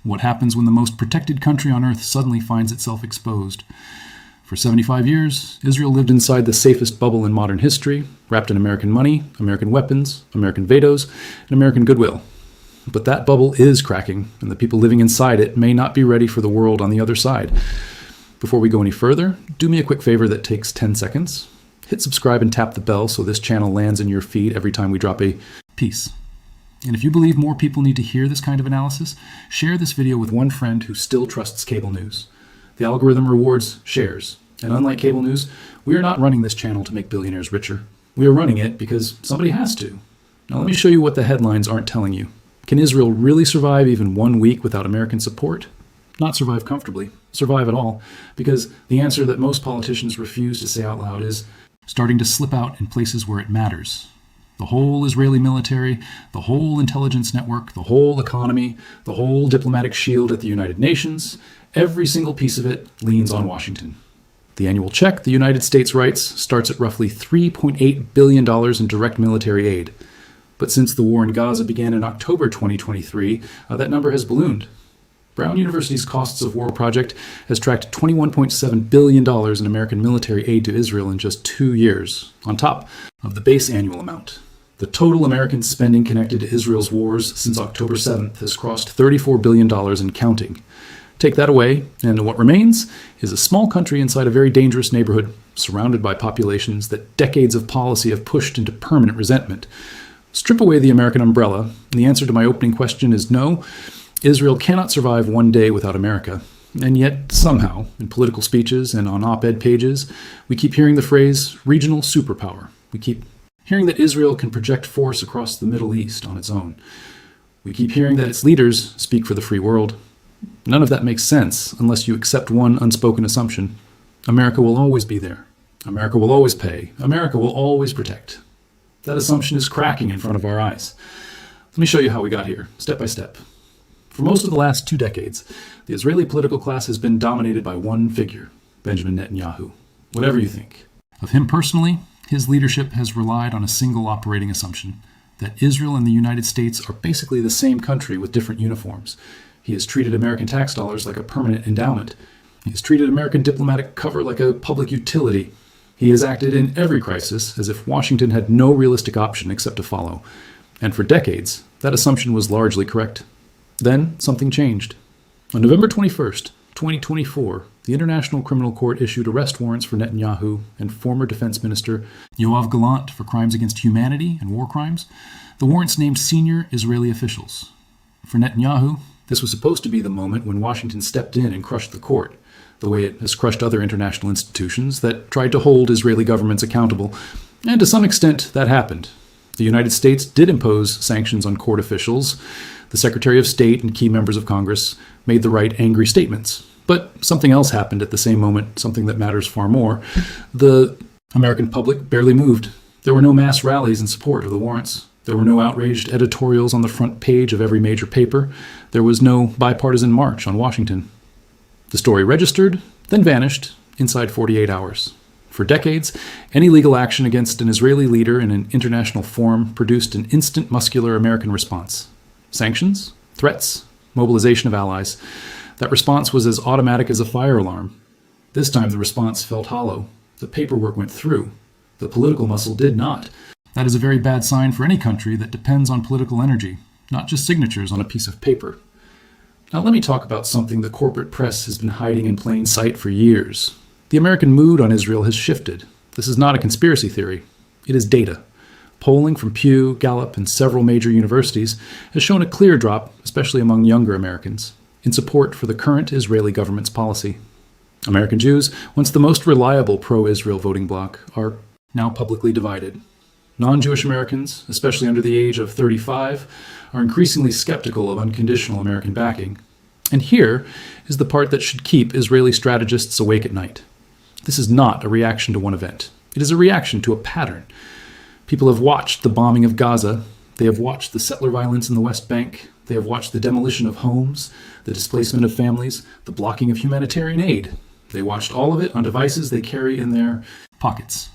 What happens when the most protected country on earth suddenly finds itself exposed? For 75 years, Israel lived inside the safest bubble in modern history, wrapped in American money, American weapons, American vetoes, and American goodwill. But that bubble is cracking, and the people living inside it may not be ready for the world on the other side. Before we go any further, do me a quick favor that takes 10 seconds. Hit subscribe and tap the bell so this channel lands in your feed every time we drop a piece. And if you believe more people need to hear this kind of analysis, share this video with one friend who still trusts cable news. The algorithm rewards shares. And unlike cable news, we are not running this channel to make billionaires richer. We are running it because somebody has to. Now let me show you what the headlines aren't telling you. Can Israel really survive even 1 week without American support? Not survive comfortably, survive at all, because the answer that most politicians refuse to say out loud is starting to slip out in places where it matters. The whole Israeli military, the whole intelligence network, the whole economy, the whole diplomatic shield at the United Nations, every single piece of it leans on Washington. The annual check the United States writes starts at roughly $3.8 billion in direct military aid. But since the war in Gaza began in October 2023, that number has ballooned. Brown University's Costs of War project has tracked $21.7 billion in American military aid to Israel in just 2 years, on top of the base annual amount. The total American spending connected to Israel's wars since October 7th has crossed $34 billion and counting. Take that away, and what remains is a small country inside a very dangerous neighborhood, surrounded by populations that decades of policy have pushed into permanent resentment. Strip away the American umbrella, and the answer to my opening question is no, Israel cannot survive 1 day without America. And yet, somehow, in political speeches and on op-ed pages, we keep hearing the phrase regional superpower. We keep hearing that Israel can project force across the Middle East on its own. We keep hearing that its leaders speak for the free world. None of that makes sense unless you accept one unspoken assumption. America will always be there. America will always pay. America will always protect. That assumption is cracking in front of our eyes. Let me show you how we got here, step by step. For most of the last 2 decades, the Israeli political class has been dominated by one figure, Benjamin Netanyahu. Whatever you think. Of him personally, his leadership has relied on a single operating assumption, that Israel and the United States are basically the same country with different uniforms. He has treated American tax dollars like a permanent endowment. He has treated American diplomatic cover like a public utility. He has acted in every crisis as if Washington had no realistic option except to follow. And for decades, that assumption was largely correct. Then something changed. On November 21st, 2024, the International Criminal Court issued arrest warrants for Netanyahu and former Defense Minister Yoav Gallant for crimes against humanity and war crimes. The warrants named senior Israeli officials. For Netanyahu, this was supposed to be the moment when Washington stepped in and crushed the court, the way it has crushed other international institutions that tried to hold Israeli governments accountable. And to some extent, that happened. The United States did impose sanctions on court officials. The Secretary of State and key members of Congress made the right angry statements. But something else happened at the same moment, something that matters far more. The American public barely moved. There were no mass rallies in support of the warrants. There were no outraged editorials on the front page of every major paper. There was no bipartisan march on Washington. The story registered, then vanished inside 48 hours. For decades, any legal action against an Israeli leader in an international forum produced an instant muscular American response. Sanctions, threats, mobilization of allies. That response was as automatic as a fire alarm. This time the response felt hollow. The paperwork went through. The political muscle did not. That is a very bad sign for any country that depends on political energy, not just signatures on a piece of paper. Now let me talk about something the corporate press has been hiding in plain sight for years. The American mood on Israel has shifted. This is not a conspiracy theory. It is data. Polling from Pew, Gallup, and several major universities has shown a clear drop, especially among younger Americans, in support for the current Israeli government's policy. American Jews, once the most reliable pro-Israel voting bloc, are now publicly divided. Non-Jewish Americans, especially under the age of 35, are increasingly skeptical of unconditional American backing. And here is the part that should keep Israeli strategists awake at night. This is not a reaction to one event. It is a reaction to a pattern. People have watched the bombing of Gaza. They have watched the settler violence in the West Bank. They have watched the demolition of homes, the displacement of families, the blocking of humanitarian aid. They watched all of it on devices they carry in their pockets.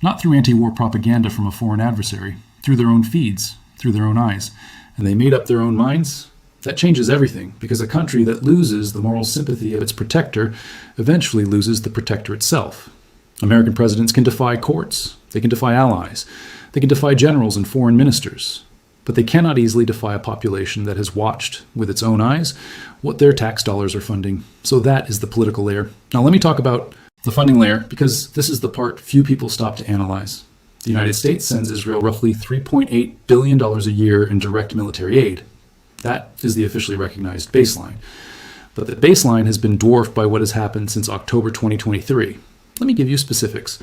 Not through anti-war propaganda from a foreign adversary, through their own feeds, through their own eyes. And they made up their own minds. That changes everything, because a country that loses the moral sympathy of its protector eventually loses the protector itself. American presidents can defy courts, they can defy allies, they can defy generals and foreign ministers, but they cannot easily defy a population that has watched with its own eyes what their tax dollars are funding. So that is the political layer. Now let me talk about the funding layer, because this is the part few people stop to analyze. The United States sends Israel roughly $3.8 billion a year in direct military aid. That is the officially recognized baseline. But the baseline has been dwarfed by what has happened since October 2023. Let me give you specifics.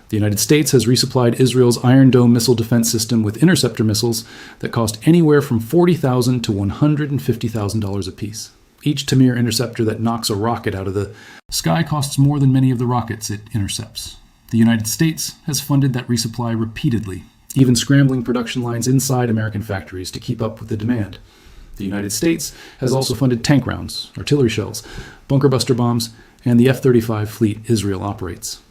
The United States has resupplied Israel's Iron Dome missile defense system with interceptor missiles that cost anywhere from $40,000 to $150,000 apiece. Each Tamir interceptor that knocks a rocket out of the sky costs more than many of the rockets it intercepts. The United States has funded that resupply repeatedly, even scrambling production lines inside American factories to keep up with the demand. The United States has also funded tank rounds, artillery shells, bunker buster bombs, and the F-35 fleet Israel operates.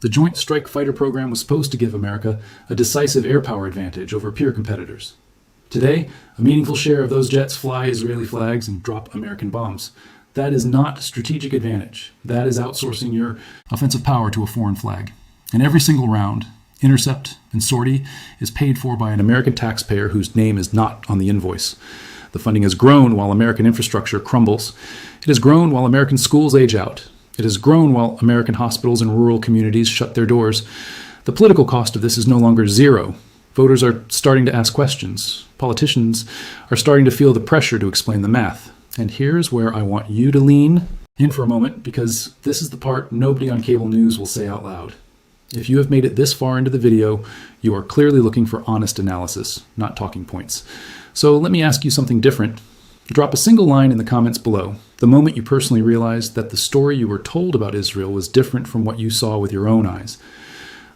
The Joint Strike Fighter program was supposed to give America a decisive air power advantage over peer competitors. Today, a meaningful share of those jets fly Israeli flags and drop American bombs. That is not strategic advantage. That is outsourcing your offensive power to a foreign flag. And every single round, intercept, and sortie is paid for by an American taxpayer whose name is not on the invoice. The funding has grown while American infrastructure crumbles. It has grown while American schools age out. It has grown while American hospitals and rural communities shut their doors. The political cost of this is no longer zero. Voters are starting to ask questions. Politicians are starting to feel the pressure to explain the math. And here's where I want you to lean in for a moment, because this is the part nobody on cable news will say out loud. If you have made it this far into the video, you are clearly looking for honest analysis, not talking points. So let me ask you something different. Drop a single line in the comments below, the moment you personally realized that the story you were told about Israel was different from what you saw with your own eyes.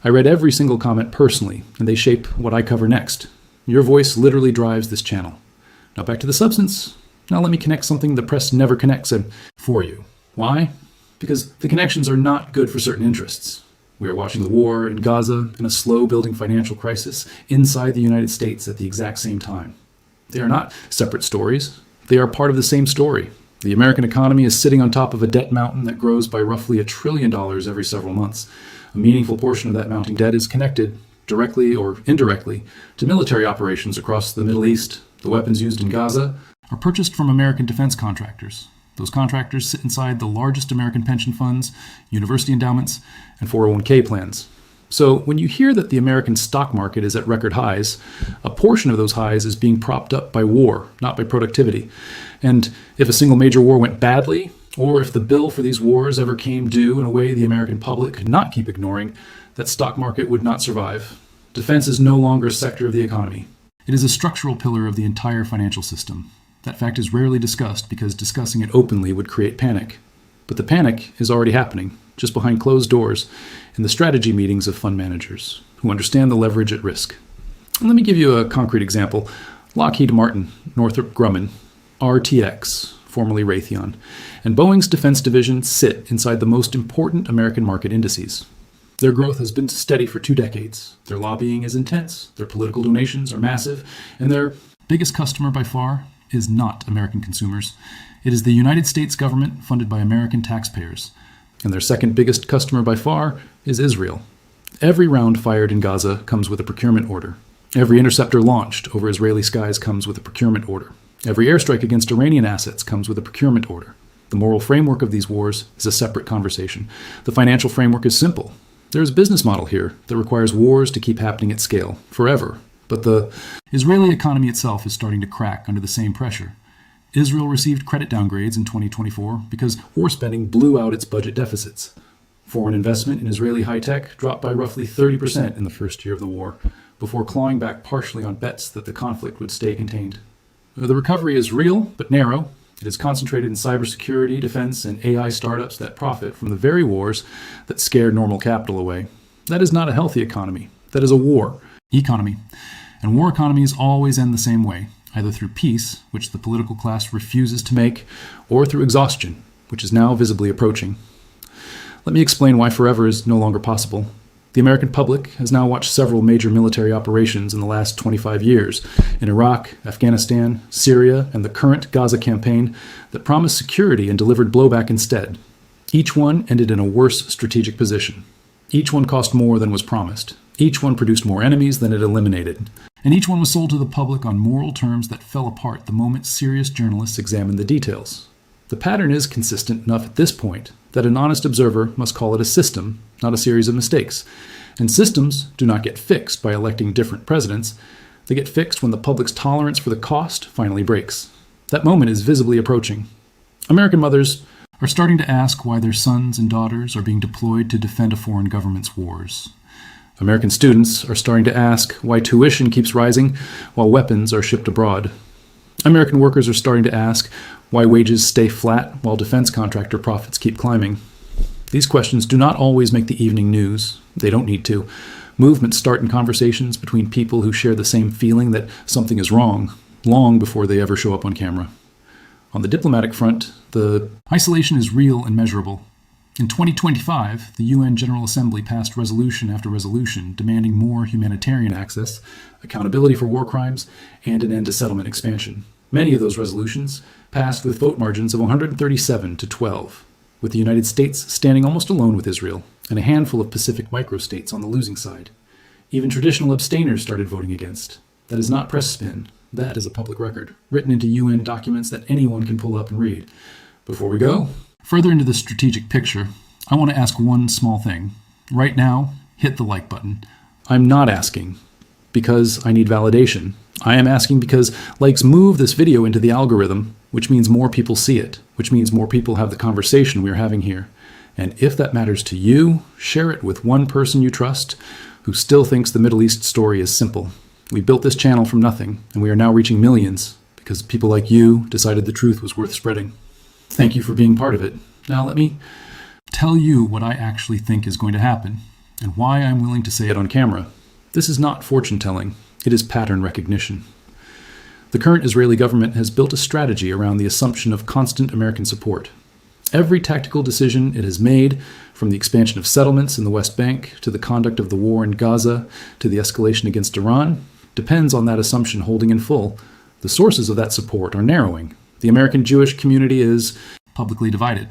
I read every single comment personally, and they shape what I cover next. Your voice literally drives this channel. Now back to the substance. Now let me connect something the press never connects for you. Why? Because the connections are not good for certain interests. We are watching the war in Gaza and a slow-building financial crisis inside the United States at the exact same time. They are not separate stories. They are part of the same story. The American economy is sitting on top of a debt mountain that grows by roughly $1 trillion every several months. A meaningful portion of that mounting debt is connected, directly or indirectly, to military operations across the Middle East. The weapons used in Gaza are purchased from American defense contractors. Those contractors sit inside the largest American pension funds, university endowments, and 401k plans. So when you hear that the American stock market is at record highs, a portion of those highs is being propped up by war, not by productivity. And if a single major war went badly, or if the bill for these wars ever came due in a way the American public could not keep ignoring, that stock market would not survive. Defense is no longer a sector of the economy. It is a structural pillar of the entire financial system. That fact is rarely discussed because discussing it openly would create panic. But the panic is already happening, just behind closed doors, in the strategy meetings of fund managers who understand the leverage at risk. And let me give you a concrete example. Lockheed Martin, Northrop Grumman, RTX, formerly Raytheon, and Boeing's defense division sit inside the most important American market indices. Their growth has been steady for 2 decades. Their lobbying is intense, their political donations are massive, and their biggest customer by far is not American consumers. It is the United States government funded by American taxpayers. And their second biggest customer by far is Israel. Every round fired in Gaza comes with a procurement order. Every interceptor launched over Israeli skies comes with a procurement order. Every airstrike against Iranian assets comes with a procurement order. The moral framework of these wars is a separate conversation. The financial framework is simple. There is a business model here that requires wars to keep happening at scale, forever. But the Israeli economy itself is starting to crack under the same pressure. Israel received credit downgrades in 2024 because war spending blew out its budget deficits. Foreign investment in Israeli high-tech dropped by roughly 30% in the first year of the war, before clawing back partially on bets that the conflict would stay contained. The recovery is real, but narrow. It is concentrated in cybersecurity, defense, and AI startups that profit from the very wars that scared normal capital away. That is not a healthy economy. That is a war economy. And war economies always end the same way, either through peace, which the political class refuses to make, or through exhaustion, which is now visibly approaching. Let me explain why forever is no longer possible. The American public has now watched several major military operations in the last 25 years in Iraq, Afghanistan, Syria, and the current Gaza campaign that promised security and delivered blowback instead. Each one ended in a worse strategic position. Each one cost more than was promised. Each one produced more enemies than it eliminated. And each one was sold to the public on moral terms that fell apart the moment serious journalists examined the details. The pattern is consistent enough at this point that an honest observer must call it a system, not a series of mistakes. And systems do not get fixed by electing different presidents. They get fixed when the public's tolerance for the cost finally breaks. That moment is visibly approaching. American mothers are starting to ask why their sons and daughters are being deployed to defend a foreign government's wars. American students are starting to ask why tuition keeps rising while weapons are shipped abroad. American workers are starting to ask why wages stay flat while defense contractor profits keep climbing. These questions do not always make the evening news. They don't need to. Movements start in conversations between people who share the same feeling that something is wrong, long before they ever show up on camera. On the diplomatic front, the isolation is real and measurable. In 2025, the UN General Assembly passed resolution after resolution demanding more humanitarian access, accountability for war crimes, and an end to settlement expansion. Many of those resolutions passed with vote margins of 137 to 12, with the United States standing almost alone with Israel, and a handful of Pacific microstates on the losing side. Even traditional abstainers started voting against. That is not press spin. That is a public record, written into UN documents that anyone can pull up and read. Before we go further into the strategic picture, I want to ask one small thing. Right now, hit the like button. I'm not asking because I need validation. I am asking because likes move this video into the algorithm, which means more people see it, which means more people have the conversation we're having here. And if that matters to you, share it with one person you trust who still thinks the Middle East story is simple. We built this channel from nothing, and we are now reaching millions because people like you decided the truth was worth spreading. Thank you for being part of it. Now let me tell you what I actually think is going to happen, and why I'm willing to say it on camera. This is not fortune-telling. It is pattern recognition. The current Israeli government has built a strategy around the assumption of constant American support. Every tactical decision it has made, from the expansion of settlements in the West Bank to the conduct of the war in Gaza to the escalation against Iran, depends on that assumption holding in full. The sources of that support are narrowing. The American Jewish community is publicly divided.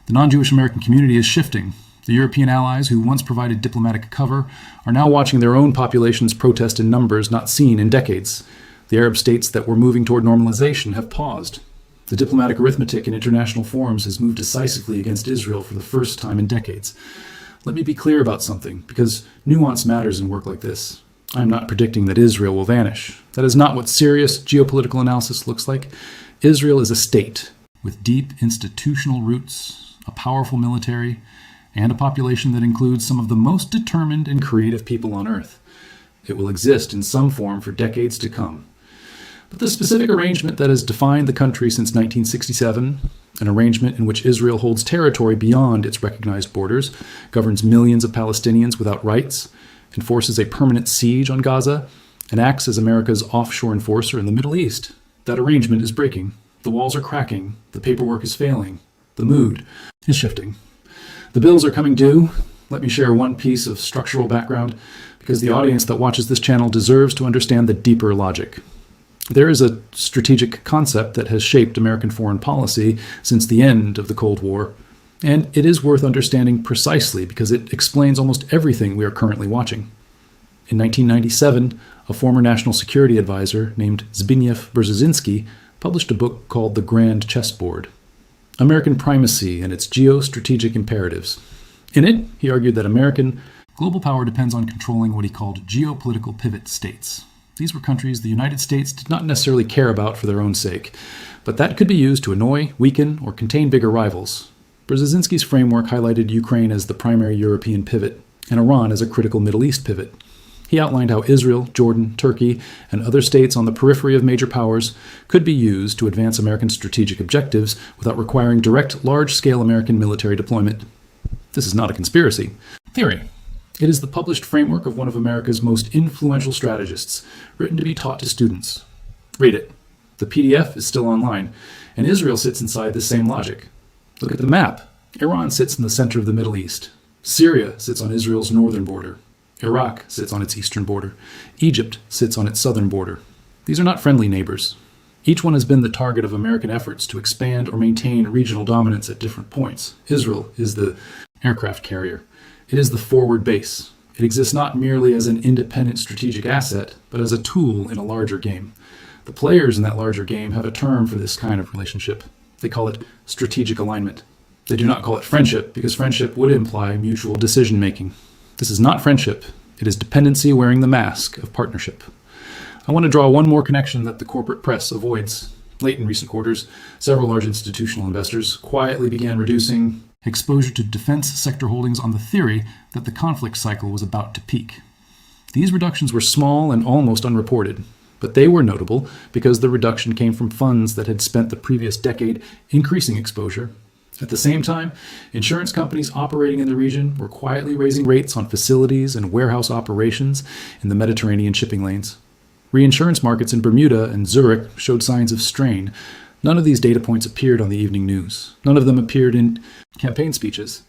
The non-Jewish American community is shifting. The European allies who once provided diplomatic cover are now watching their own populations protest in numbers not seen in decades. The Arab states that were moving toward normalization have paused. The diplomatic arithmetic in international forums has moved decisively against Israel for the first time in decades. Let me be clear about something, because nuance matters in work like this. I am not predicting that Israel will vanish. That is not what serious geopolitical analysis looks like. Israel is a state with deep institutional roots, a powerful military, and a population that includes some of the most determined and creative people on Earth. It will exist in some form for decades to come. But the specific arrangement that has defined the country since 1967, an arrangement in which Israel holds territory beyond its recognized borders, governs millions of Palestinians without rights, enforces a permanent siege on Gaza, and acts as America's offshore enforcer in the Middle East. That arrangement is breaking. The walls are cracking. The paperwork is failing. The mood is shifting. The bills are coming due. Let me share one piece of structural background, because the audience that watches this channel deserves to understand the deeper logic. There is a strategic concept that has shaped American foreign policy since the end of the Cold War, and it is worth understanding precisely because it explains almost everything we are currently watching. In 1997, a former national security advisor named Zbigniew Brzezinski published a book called The Grand Chessboard: American Primacy and Its Geostrategic Imperatives. In it, he argued that American global power depends on controlling what he called geopolitical pivot states. These were countries the United States did not necessarily care about for their own sake, but that could be used to annoy, weaken, or contain bigger rivals. Brzezinski's framework highlighted Ukraine as the primary European pivot, and Iran as a critical Middle East pivot. He outlined how Israel, Jordan, Turkey, and other states on the periphery of major powers could be used to advance American strategic objectives without requiring direct, large-scale American military deployment. This is not a conspiracy theory. It is the published framework of one of America's most influential strategists, written to be taught to students. Read it. The PDF is still online, and Israel sits inside the same logic. Look at the map. Iran sits in the center of the Middle East. Syria sits on Israel's northern border. Iraq sits on its eastern border. Egypt sits on its southern border. These are not friendly neighbors. Each one has been the target of American efforts to expand or maintain regional dominance at different points. Israel is the aircraft carrier. It is the forward base. It exists not merely as an independent strategic asset, but as a tool in a larger game. The players in that larger game have a term for this kind of relationship. They call it strategic alignment. They do not call it friendship, because friendship would imply mutual decision-making. This is not friendship. It is dependency wearing the mask of partnership. I want to draw one more connection that the corporate press avoids. Late in recent quarters, several large institutional investors quietly began reducing exposure to defense sector holdings on the theory that the conflict cycle was about to peak. These reductions were small and almost unreported, but they were notable because the reduction came from funds that had spent the previous decade increasing exposure. At the same time, insurance companies operating in the region were quietly raising rates on facilities and warehouse operations in the Mediterranean shipping lanes. Reinsurance markets in Bermuda and Zurich showed signs of strain. None of these data points appeared on the evening news. None of them appeared in campaign speeches.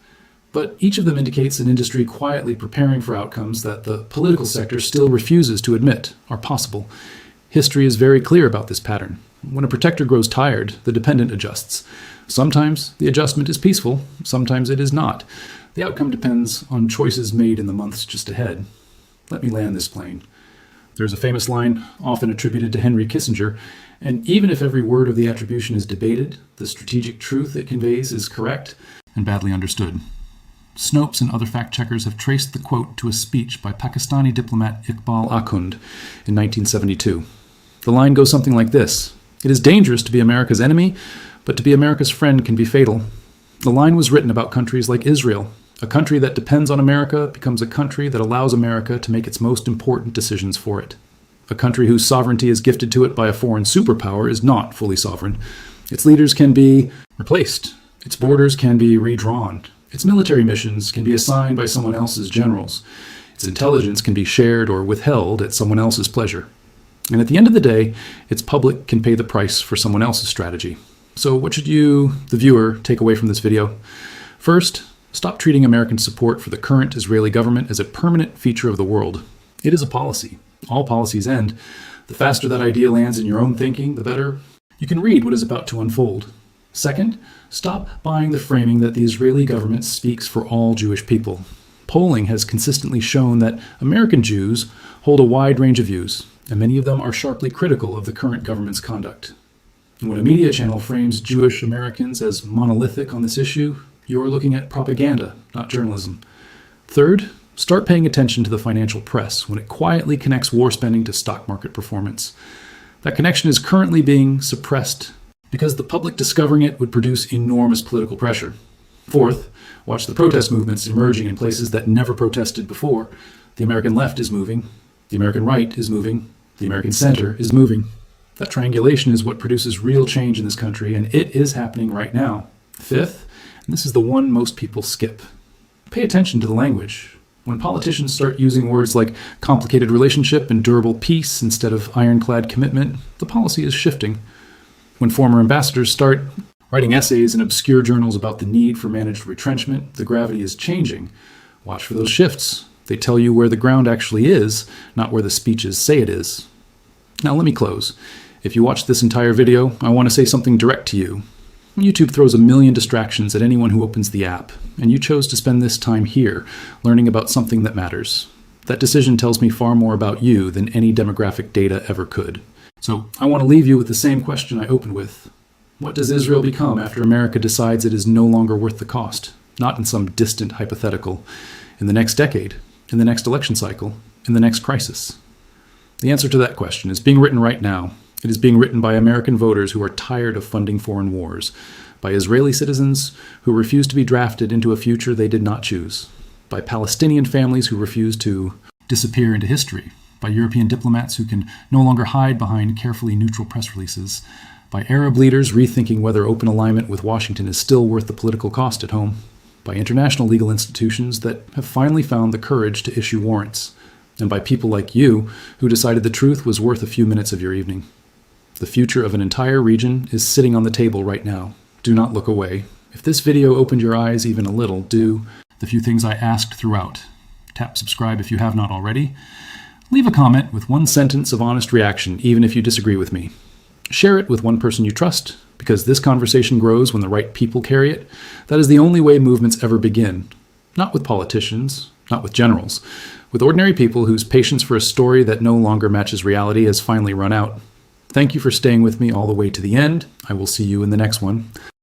But each of them indicates an industry quietly preparing for outcomes that the political sector still refuses to admit are possible. History is very clear about this pattern. When a protector grows tired, the dependent adjusts. Sometimes the adjustment is peaceful, sometimes it is not. The outcome depends on choices made in the months just ahead. Let me land this plane. There's a famous line often attributed to Henry Kissinger, and even if every word of the attribution is debated, the strategic truth it conveys is correct and badly understood. Snopes and other fact-checkers have traced the quote to a speech by Pakistani diplomat Iqbal Akhund in 1972. The line goes something like this: "It is dangerous to be America's enemy, but to be America's friend can be fatal." The line was written about countries like Israel. A country that depends on America becomes a country that allows America to make its most important decisions for it. A country whose sovereignty is gifted to it by a foreign superpower is not fully sovereign. Its leaders can be replaced. Its borders can be redrawn. Its military missions can be assigned by someone else's generals. Its intelligence can be shared or withheld at someone else's pleasure. And at the end of the day, its public can pay the price for someone else's strategy. So what should you, the viewer, take away from this video? First, stop treating American support for the current Israeli government as a permanent feature of the world. It is a policy. All policies end. The faster that idea lands in your own thinking, the better you can read what is about to unfold. Second, stop buying the framing that the Israeli government speaks for all Jewish people. Polling has consistently shown that American Jews hold a wide range of views, and many of them are sharply critical of the current government's conduct. And when a media channel frames Jewish Americans as monolithic on this issue, you're looking at propaganda, not journalism. Third, start paying attention to the financial press when it quietly connects war spending to stock market performance. That connection is currently being suppressed because the public discovering it would produce enormous political pressure. Fourth, watch the protest movements emerging in places that never protested before. The American left is moving. The American right is moving. The American center is moving. That triangulation is what produces real change in this country, and it is happening right now. Fifth, and this is the one most people skip, pay attention to the language. When politicians start using words like complicated relationship and durable peace instead of ironclad commitment, the policy is shifting. When former ambassadors start writing essays in obscure journals about the need for managed retrenchment, the gravity is changing. Watch for those shifts. They tell you where the ground actually is, not where the speeches say it is. Now let me close. If you watched this entire video, I want to say something direct to you. YouTube throws a million distractions at anyone who opens the app, and you chose to spend this time here, learning about something that matters. That decision tells me far more about you than any demographic data ever could. So I want to leave you with the same question I opened with. What does Israel become after America decides it is no longer worth the cost? Not in some distant hypothetical. In the next decade, in the next election cycle, in the next crisis. The answer to that question is being written right now. It is being written by American voters who are tired of funding foreign wars, by Israeli citizens who refuse to be drafted into a future they did not choose, by Palestinian families who refuse to disappear into history, by European diplomats who can no longer hide behind carefully neutral press releases, by Arab leaders rethinking whether open alignment with Washington is still worth the political cost at home, by international legal institutions that have finally found the courage to issue warrants, and by people like you who decided the truth was worth a few minutes of your evening. The future of an entire region is sitting on the table right now. Do not look away. If this video opened your eyes even a little, do. the few things I asked throughout. Tap subscribe if you have not already. Leave a comment with one sentence of honest reaction, even if you disagree with me. Share it with one person you trust, because this conversation grows when the right people carry it. That is the only way movements ever begin. Not with politicians, not with generals, with ordinary people whose patience for a story that no longer matches reality has finally run out. Thank you for staying with me all the way to the end. I will see you in the next one.